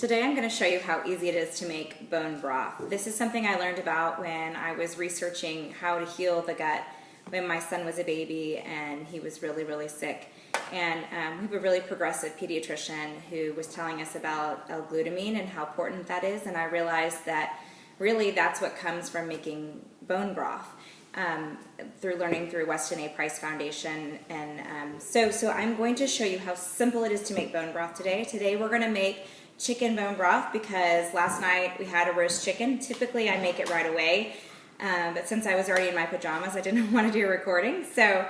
Today I'm going to show you how easy it is to make bone broth. This is something I learned about when I was researching how to heal the gut when my son was a baby and he was really sick. And we have a really progressive pediatrician who was telling us about L-glutamine and how important that is, and I realized that really that's what comes from making bone broth. Through learning through Weston A. Price Foundation, and so I'm going to show you how simple it is to make bone broth today. Today we're going to make chicken bone broth because last night we had a roast chicken. Typically I make it right away, but since I was already in my pajamas, I didn't want to do a recording. So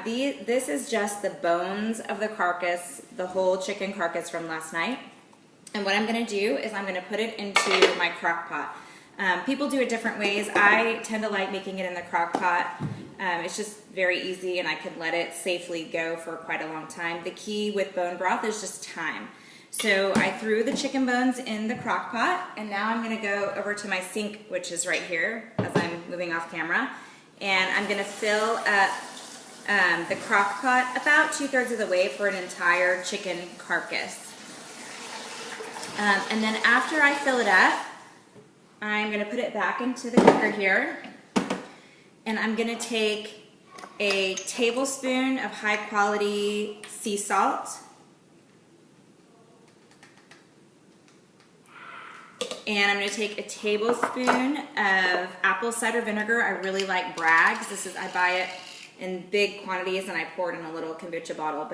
this is just the bones of the carcass, the whole chicken carcass from last night. And what I'm going to do is I'm going to put it into my crock pot. People do it different ways. I tend to like making it in the crock pot. It's just very easy and I can let it safely go for quite a long time. The key with bone broth is just time. So I threw the chicken bones in the crock pot, and now I'm going to go over to my sink, which is right here as I'm moving off camera, and I'm going to fill up the crock pot about 2/3 of the way for an entire chicken carcass. And then after I fill it up, I'm going to put it back into the cooker here, and I'm going to take a tablespoon of high quality sea salt, and I'm going to take a tablespoon of apple cider vinegar. I really like Bragg's. I buy it in big quantities and I pour it in a little kombucha bottle.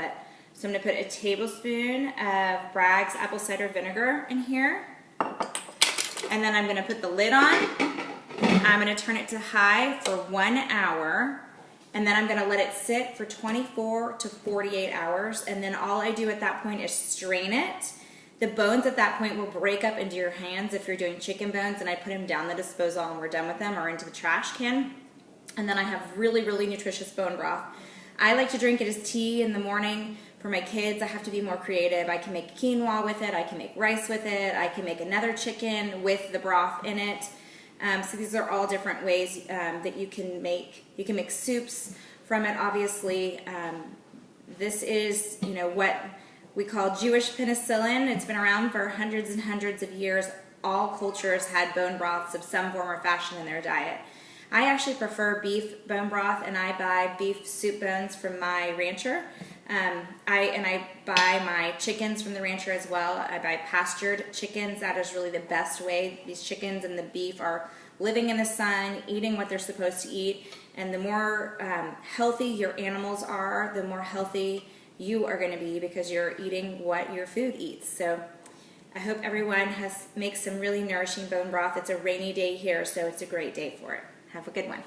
So I'm going to put a tablespoon of Bragg's apple cider vinegar in here. And then I'm going to put the lid on. I'm going to turn it to high for 1 hour. And then I'm going to let it sit for 24 to 48 hours. And then all I do at that point is strain it. The bones at that point will break up into your hands if you're doing chicken bones, and I put them down the disposal and we're done with them, or into the trash can. And then I have really nutritious bone broth. I like to drink it as tea in the morning. For my kids, I have to be more creative. I can make quinoa with it, I can make rice with it, I can make another chicken with the broth in it. So these are all different ways that you can make. You can make soups from it, obviously. This is, what we call Jewish penicillin. It's been around for hundreds and hundreds of years. All cultures had bone broths of some form or fashion in their diet. I actually prefer beef bone broth, and I buy beef soup bones from my rancher. I buy my chickens from the rancher as well. I buy pastured chickens. That is really the best way. These chickens and the beef are living in the sun, eating what they're supposed to eat, and the more healthy your animals are, the more healthy you are going to be because you're eating what your food eats. So I hope everyone makes some really nourishing bone broth. It's a rainy day here, so it's a great day for it. Have a good one.